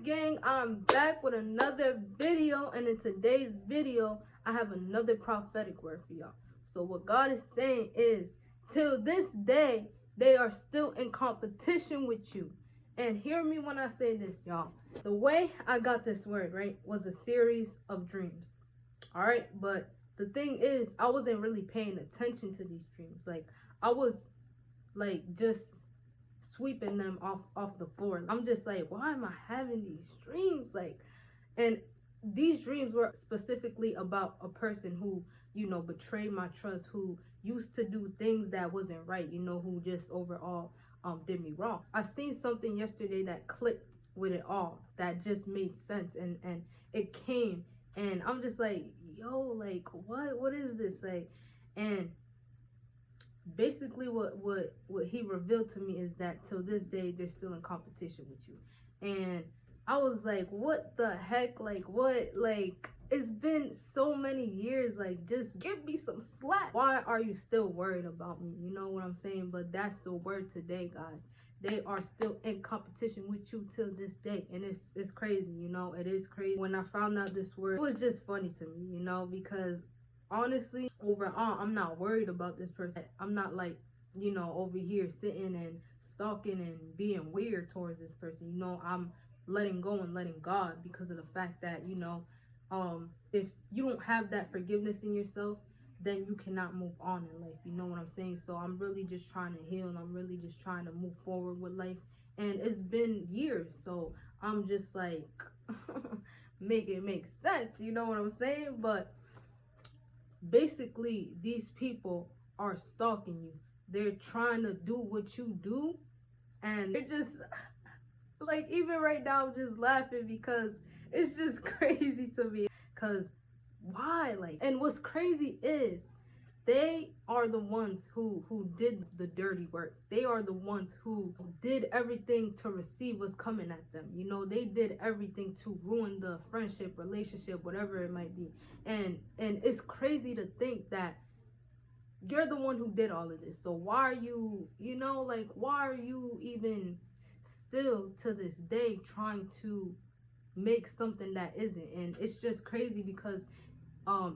gang, I'm back with another video, and in today's video I have another prophetic word for y'all. So what God is saying is, till this day they are still in competition with you. And hear me when I say this, y'all. The way I got this word, right, was a series of dreams. All right, but the thing is, I wasn't really paying attention to these dreams. Like, I was like just sweeping them off the floor. I'm just like, why am I having these dreams? Like, and these dreams were specifically about a person who, betrayed my trust, who used to do things that wasn't right, who just overall did me wrong. I seen something yesterday that clicked with it all, that just made sense, and it came, and I'm just like, yo, like, what is this? Like, and basically what he revealed to me is that till this day they're still in competition with you. And I was like, what the heck? Like, what? Like, it's been so many years. Like, just give me some slack. Why are you still worried about me? You know what I'm saying? But that's the word today, guys. They are still in competition with you till this day. And it's crazy, it is crazy. When I found out this word, it was just funny to me, because honestly, overall, I'm not worried about this person. I'm not like, over here sitting and stalking and being weird towards this person. I'm letting go and letting God, because of the fact that, if you don't have that forgiveness in yourself, then you cannot move on in life. You know what I'm saying? So I'm really just trying to heal, and I'm really just trying to move forward with life. And it's been years, so I'm just like, make it make sense. You know what I'm saying? But basically, these people are stalking you. They're trying to do what you do, and they're just like, even right now I'm just laughing because it's just crazy to me. Because why? Like, and what's crazy is they are the ones who did the dirty work. They are the ones who did everything to receive what's coming at them. They did everything to ruin the friendship, relationship, whatever it might be. And it's crazy to think that you're the one who did all of this. So why are you, why are you even still to this day trying to make something that isn't? And it's just crazy because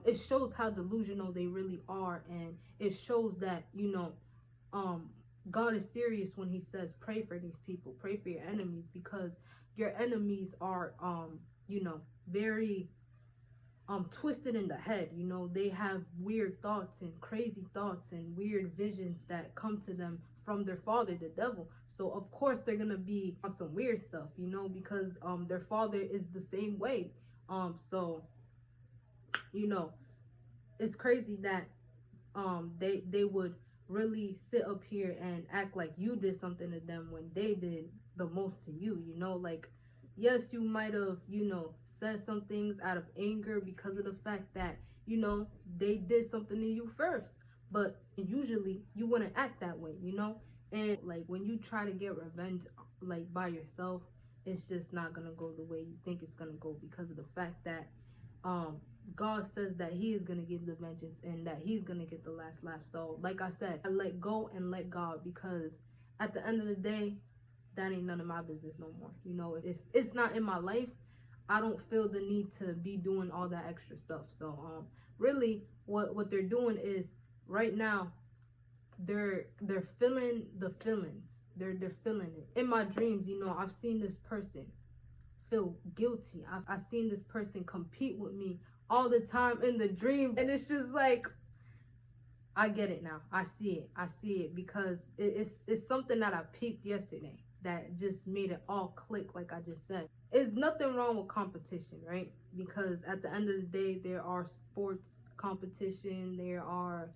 it shows how delusional they really are, and it shows that God is serious when he says pray for these people, pray for your enemies, because your enemies are very twisted in the head. They have weird thoughts and crazy thoughts and weird visions that come to them from their father, the devil. So of course they're gonna be on some weird stuff, because their father is the same way. So it's crazy that they would really sit up here and act like you did something to them when they did the most to you. Like, yes, you might have said some things out of anger because of the fact that they did something to you first, but usually you wouldn't act that way. And like, when you try to get revenge like by yourself, it's just not gonna go the way you think it's gonna go, because of the fact that God says that he is going to give the vengeance and that he's going to get the last laugh. So like I said, I let go and let God, because at the end of the day, that ain't none of my business no more. If it's not in my life, I don't feel the need to be doing all that extra stuff. So really what they're doing is, right now, they're feeling the feelings. They're feeling it. In my dreams, I've seen this person feel guilty. I've seen this person compete with me all the time in the dream, and it's just like, I get it now. I see it because it's something that I peeped yesterday that just made it all click. Like I just said, there's nothing wrong with competition, right? Because at the end of the day, there are sports competition, there are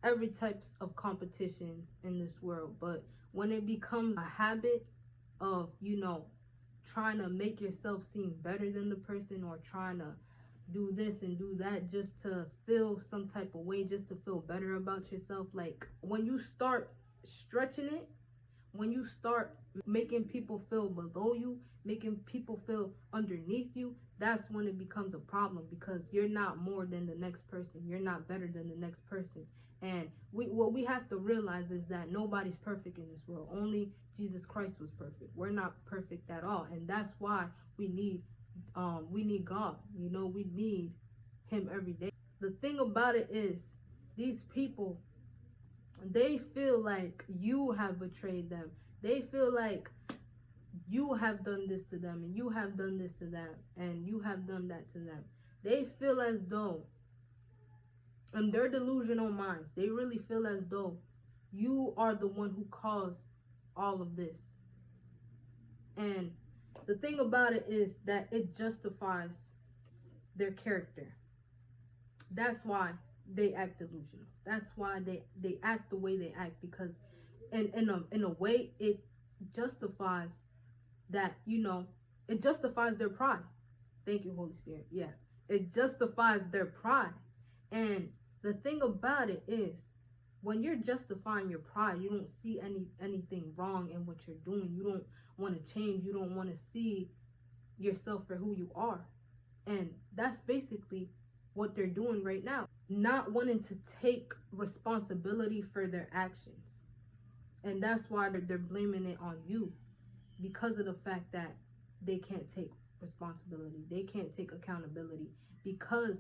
every types of competitions in this world. But when it becomes a habit of trying to make yourself seem better than the person, or trying to do this and do that just to feel some type of way, just to feel better about yourself. Like, when you start stretching it, when you start making people feel below you, making people feel underneath you, that's when it becomes a problem, because you're not more than the next person. You're not better than the next person. And what we have to realize is that nobody's perfect in this world. Only Jesus Christ was perfect. We're not perfect at all, and that's why we need God. You know, we need Him every day. The thing about it is, these people, they feel like you have betrayed them. They feel like you have done this to them, and you have done this to them, and you have done that to them. They feel as though, in their delusional minds, they really feel as though you are the one who caused all of this. And the thing about it is that it justifies their character. That's why they act delusional. That's why they act the way they act, because in a way it justifies that, you know, it justifies their pride. Thank you, Holy Spirit. Yeah. It justifies their pride. And the thing about it is, when you're justifying your pride, you don't see anything wrong in what you're doing. You don't want to change. You don't want to see yourself for who you are. And that's basically what they're doing right now. Not wanting to take responsibility for their actions. And that's why they're blaming it on you, because of the fact that they can't take responsibility. They can't take accountability, because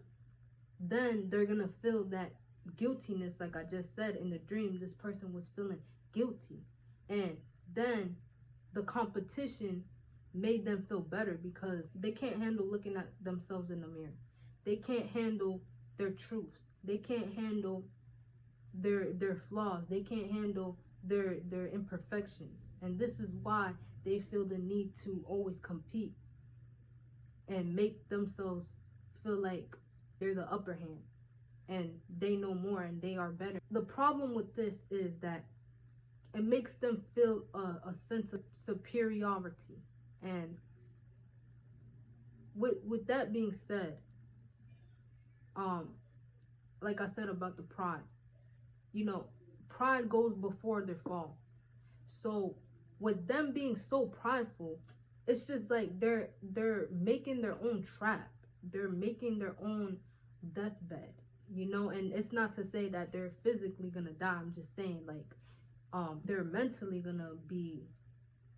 then they're going to feel that guiltiness. Like I just said, in the dream, this person was feeling guilty. And then the competition made them feel better, because they can't handle looking at themselves in the mirror. They can't handle their truths. They can't handle their flaws. They can't handle their imperfections. And this is why they feel the need to always compete and make themselves feel like they're the upper hand and they know more and they are better. The problem with this is that it makes them feel a sense of superiority. And with that being said, like I said about the pride, you know, pride goes before their fall. So with them being so prideful, it's just like they're making their own trap. They're making their own deathbed, you know. And it's not to say that they're physically gonna die. I'm just saying, like, they're mentally gonna be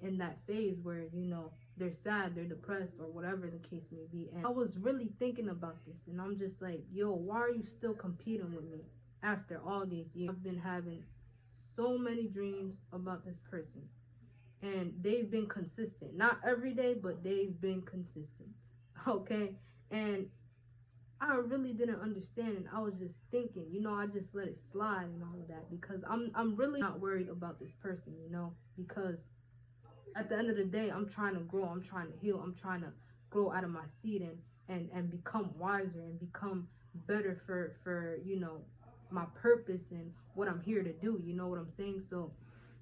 in that phase where, you know, they're sad, they're depressed, or whatever the case may be. And I was really thinking about this, and I'm just like, yo, why are you still competing with me after all these years? I've been having so many dreams about this person, and they've been consistent. Not every day, but they've been consistent. Okay? And I really didn't understand, and I was just thinking, you know, I just let it slide and all of that, because I'm really not worried about this person, you know, because at the end of the day, I'm trying to grow, I'm trying to heal, I'm trying to grow out of my seed and become wiser and become better for, you know, my purpose and what I'm here to do, you know what I'm saying? So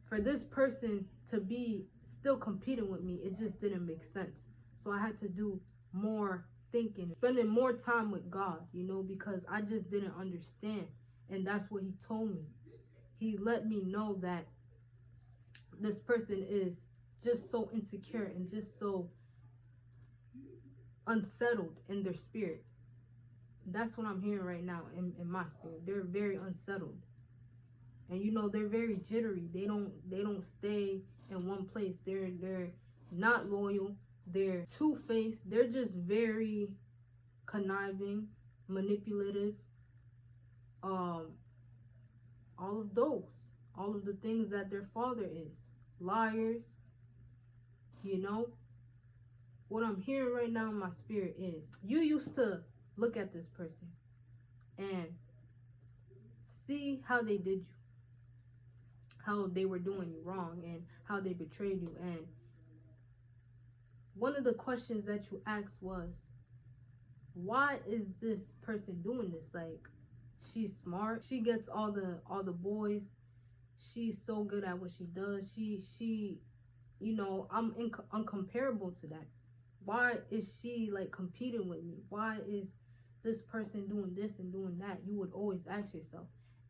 for this person to be still competing with me, it just didn't make sense. So I had to do more thinking, spending more time with God, you know, because I just didn't understand. And that's what He told me. He let me know that this person is just so insecure and just so unsettled in their spirit. That's what I'm hearing right now in my spirit. They're very unsettled. And you know, they're very jittery. They don't stay in one place. They're not loyal. They're two-faced. They're just very conniving, manipulative. All of those. All of the things that their father is. Liars. You know, what I'm hearing right now in my spirit is, you used to look at this person and see how they did you, how they were doing you wrong, and how they betrayed you. And one of the questions that you asked was, why is this person doing this? Like, she's smart, she gets all the boys, she's so good at what she does, she you know, I'm uncomparable to that. Why is she like competing with me? Why is this person doing this and doing that? You would always ask yourself.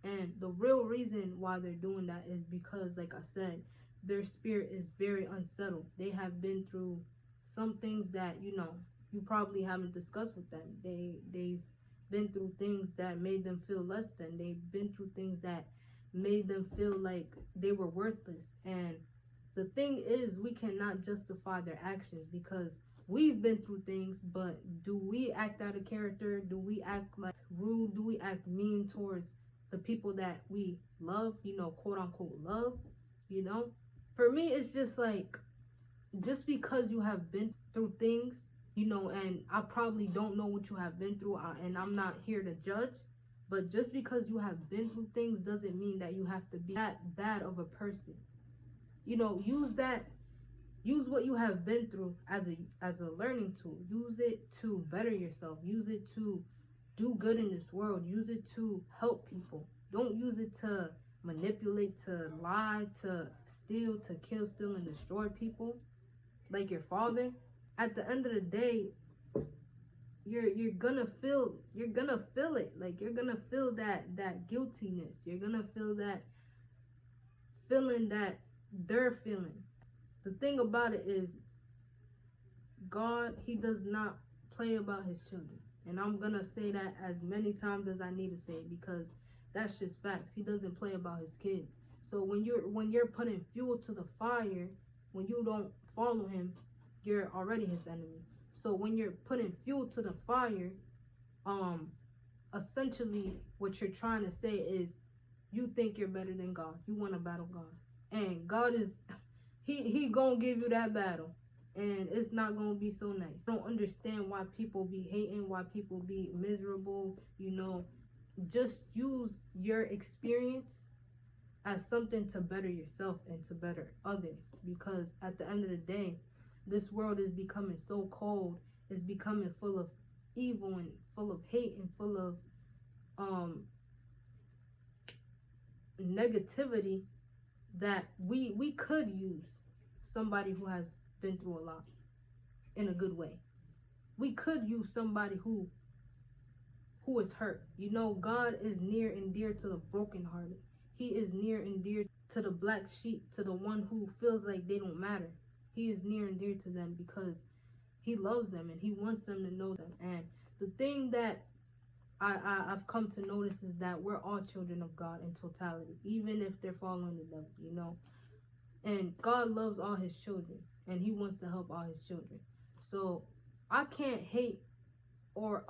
And the real reason why they're doing that is because, like I said, their spirit is very unsettled. They have been through some things that, you know, you probably haven't discussed with them. They've been through things that made them feel less than. They've been through things that made them feel like they were worthless. And the thing is, we cannot justify their actions because we've been through things, but do we act out of character? Do we act like rude? Do we act mean towards the people that we love, quote unquote love, you know? For me, it's just like, just because you have been through things, and I probably don't know what you have been through, and I'm not here to judge, but just because you have been through things doesn't mean that you have to be that bad of a person. Use what you have been through as a learning tool. Use it to better yourself. Use it to do good in this world. Use it to help people. Don't use it to manipulate, to lie, to steal, to kill, steal, and destroy people like your father. At the end of the day, you're gonna feel it. Like, you're gonna feel that guiltiness. You're gonna feel that feeling that they're feeling. The thing about it is, God, he does not play about his children. And I'm gonna say that as many times as I need to say it, because that's just facts. He doesn't play about his kids. So when you're putting fuel to the fire, when you don't follow him, you're already his enemy. So when you're putting fuel to the fire, essentially what you're trying to say is, you think you're better than God. You want to battle God. And God is he gonna give you that battle, and it's not gonna be so nice. I don't understand why people be hating, why people be miserable. Just use your experience as something to better yourself and to better others, because at the end of the day, this world is becoming so cold. It's becoming full of evil and full of hate and full of negativity, that we could use somebody who has been through a lot in a good way. We could use somebody who is hurt. God is near and dear to the brokenhearted. He is near and dear to the black sheep, to the one who feels like they don't matter. He is near and dear to them because he loves them and he wants them to know them. And the thing that I've come to notice is that we're all children of God in totality, even if they're following the devil, And God loves all his children, and he wants to help all his children. So I can't hate or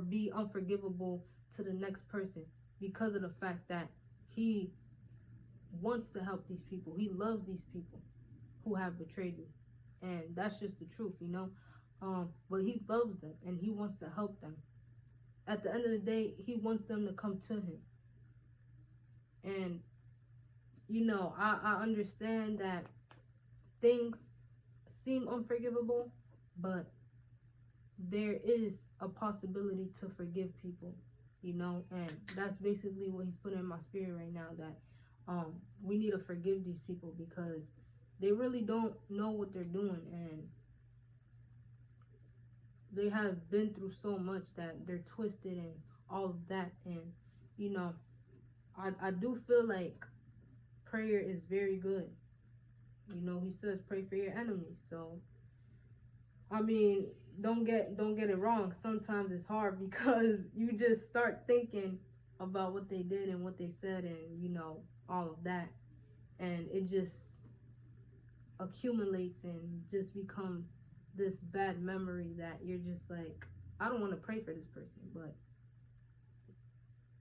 be unforgivable to the next person because of the fact that he wants to help these people. He loves these people who have betrayed you, and that's just the truth, But he loves them and he wants to help them. At the end of the day, he wants them to come to him. And I understand that things seem unforgivable, but there is a possibility to forgive people, and that's basically what he's putting in my spirit right now, that we need to forgive these people because they really don't know what they're doing, and they have been through so much that they're twisted and all of that. And I do feel like prayer is very good. He says pray for your enemies. So I mean, don't get it wrong. Sometimes it's hard because you just start thinking about what they did and what they said, and all of that, and it just accumulates and just becomes this bad memory that you're just like, I don't want to pray for this person, but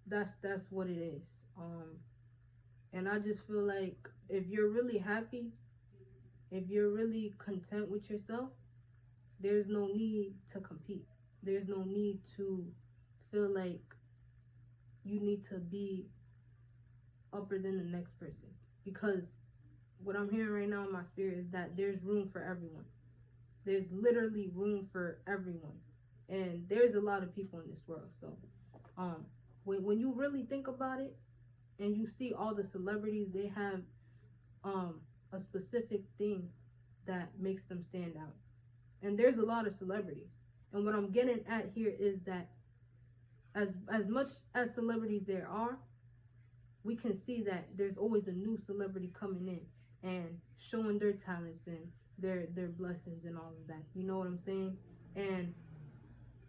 that's what it is. And I just feel like if you're really happy, if you're really content with yourself, there's no need to compete. There's no need to feel like you need to be upper than the next person, because what I'm hearing right now in my spirit is that there's room for everyone. There's literally room for everyone, and there's a lot of people in this world. So when you really think about it and you see all the celebrities, they have a specific thing that makes them stand out. And there's a lot of celebrities, and what I'm getting at here is that as much as celebrities there are, we can see that there's always a new celebrity coming in and showing their talents and their blessings and all of that. You know what I'm saying? And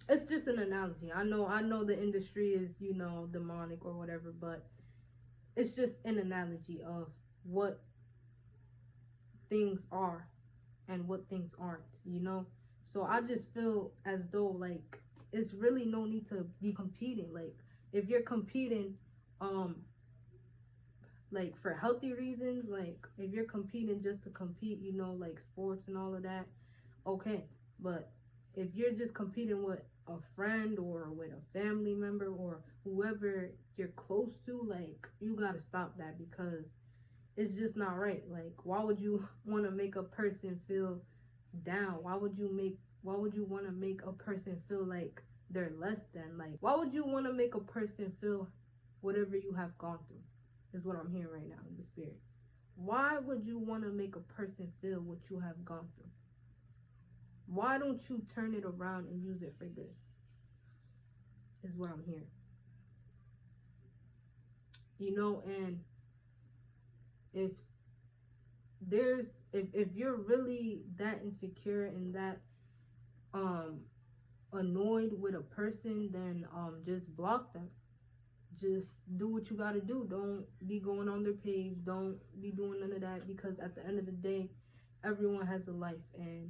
It's just an analogy. I know the industry is, demonic or whatever, but it's just an analogy of what things are and what things aren't. So I just feel as though, like, it's really no need to be competing. Like, if you're competing, um, like, for healthy reasons, like, if you're competing just to compete, like sports and all of that, okay. But if you're just competing with a friend or with a family member or whoever you're close to, like, you gotta stop that, because it's just not right. Like, why would you want to make a person feel down? Why would you want to make a person feel like they're less than? Like, why would you want to make a person feel whatever you have gone through? Is what I'm hearing right now in the spirit. Why would you want to make a person feel what you have gone through? Why don't you turn it around and use it for good? Is what I'm hearing. And if if you're really that insecure and that um annoyed with a person, then just block them. Just do what you gotta do. Don't be going on their page. Don't be doing none of that, because at the end of the day, everyone has a life, and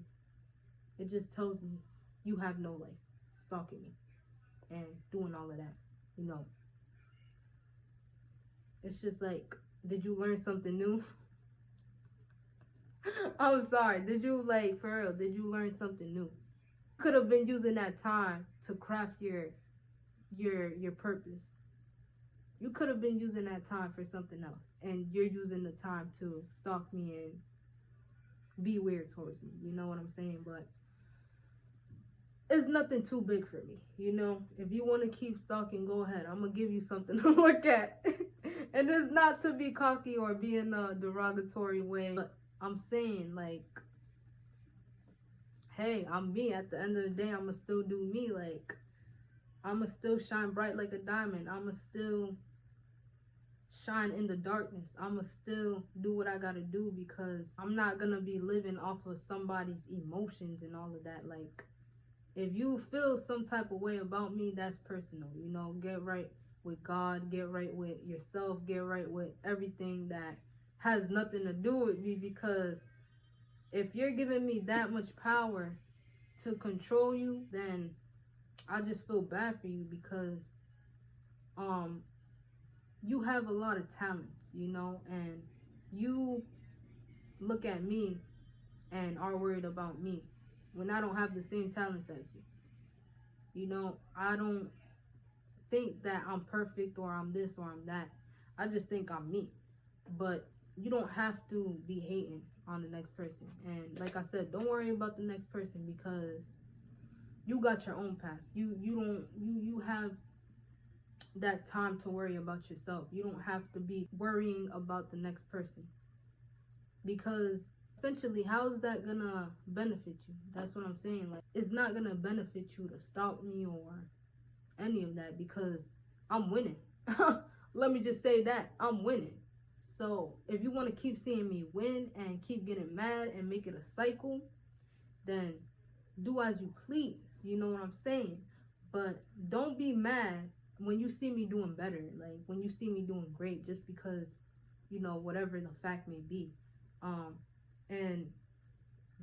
it just tells me you have no life stalking me and doing all of that. You know, it's just like, did you learn something new? I'm sorry. Did you, like, for real? Did you learn something new? Could have been using that time to craft your purpose. You could have been using that time for something else, and you're using the time to stalk me and be weird towards me. You know what I'm saying? But it's nothing too big for me. If you want to keep stalking, go ahead. I'm gonna give you something to look at. And it's not to be cocky or be in a derogatory way, but I'm saying, like, hey, I'm me. At the end of the day, I'ma still do me. Like, I'ma still shine bright like a diamond. I'ma still shine in the darkness. I'ma still do what I gotta do, because I'm not gonna be living off of somebody's emotions and all of that. Like, if you feel some type of way about me, that's personal. Get right with God, get right with yourself, get right with everything that has nothing to do with me, because if you're giving me that much power to control you, then I just feel bad for you, because you have a lot of talents, and you look at me and are worried about me when I don't have the same talents as you. I don't think that I'm perfect or I'm this or I'm that. I just think I'm me. But you don't have to be hating on the next person. And like I said, don't worry about the next person, because you got your own path. You have that time to worry about yourself. You don't have to be worrying about the next person, because essentially, how is that gonna benefit you? That's what I'm saying. Like, it's not gonna benefit you to stalk me or any of that, because I'm winning. Let me just say that I'm winning. So if you want to keep seeing me win and keep getting mad and make it a cycle, then do as you please. You know what I'm saying? But don't be mad when you see me doing better, like when you see me doing great, just because, whatever the fact may be. And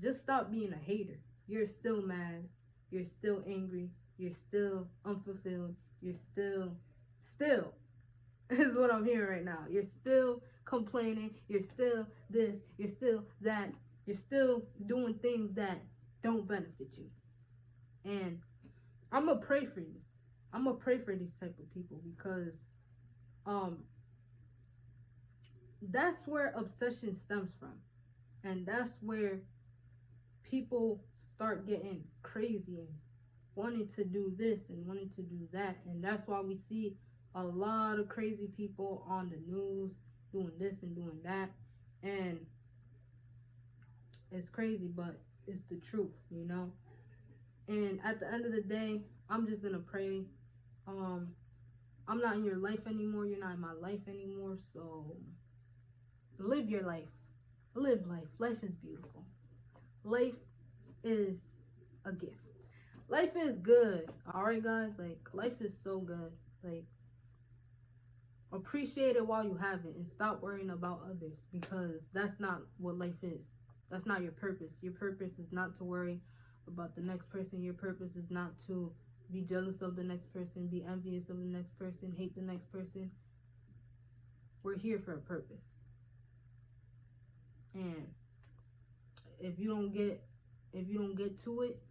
just stop being a hater. You're still mad, you're still angry, you're still unfulfilled, you're still is what I'm hearing right now. You're still complaining, you're still this, you're still that, you're still doing things that don't benefit you. And I'm gonna pray for you. I'm gonna pray for these type of people, because that's where obsession stems from. And that's where people start getting crazy and wanting to do this and wanting to do that. And that's why we see a lot of crazy people on the news doing this and doing that. And it's crazy, but it's the truth. And at the end of the day, I'm just gonna pray. I'm not in your life anymore. You're not in my life anymore. So live your life. Live life. Life is beautiful. Life is a gift. life is good. All right, guys. Like, life is so good. Like, appreciate it while you have it and stop worrying about others, because that's not what life is. That's not your purpose. Your purpose is not to worry about the next person. Your purpose is not to be jealous of the next person, be envious of the next person, hate the next person. We're here for a purpose. And if you don't get to it,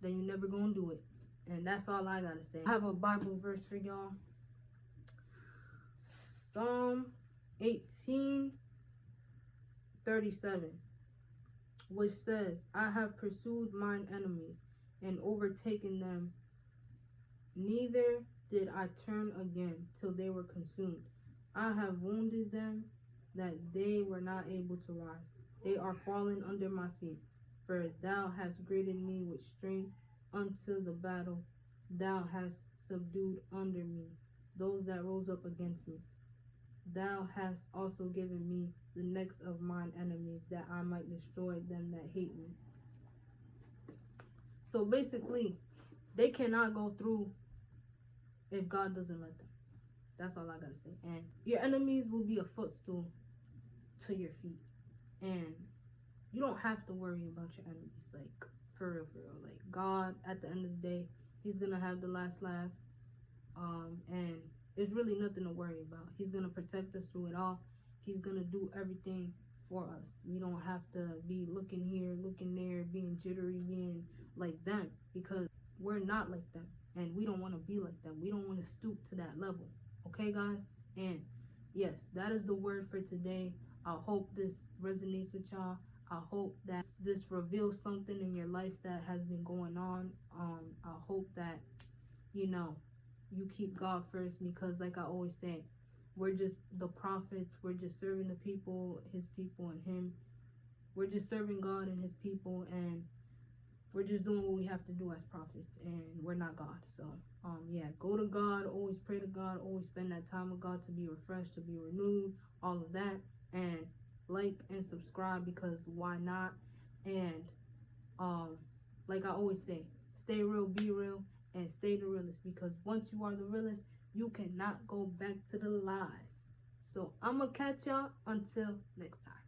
then you're never gonna do it. And that's all I gotta say. I have a Bible verse for y'all. Psalm 18:37, which says, I have pursued mine enemies and overtaken them, neither did I turn again till they were consumed. I have wounded them that they were not able to rise. They are fallen under my feet. For thou hast girded me with strength unto the battle. Thou hast subdued under me those that rose up against me. Thou hast also given me the necks of mine enemies, that I might destroy them that hate me. So basically, they cannot go through if God doesn't let them. That's all I gotta say. And your enemies will be a footstool to your feet. And you don't have to worry about your enemies. Like, for real, for real. Like, God, at the end of the day, he's gonna have the last laugh. And there's really nothing to worry about. He's gonna protect us through it all. He's gonna do everything for us. We don't have to be looking here, looking there, being jittery, being like them, because we're not like them, and we don't want to be like them. We don't want to stoop to that level. Okay, guys? And yes, that is the word for today. I hope this resonates with y'all. I hope that this reveals something in your life that has been going on. I hope that, you know, you keep God first, because like I always say, we're just the prophets. We're just serving the people, his people, and him. We're just serving God and his people, and we're just doing what we have to do as prophets, and we're not God. So yeah, go to God, always pray to God, always spend that time with God to be refreshed, to be renewed, all of that. And like and subscribe, because why not? And like I always say, stay real, be real, and stay the realest, because once you are the realest, you cannot go back to the lies. So I'm gonna catch y'all until next time.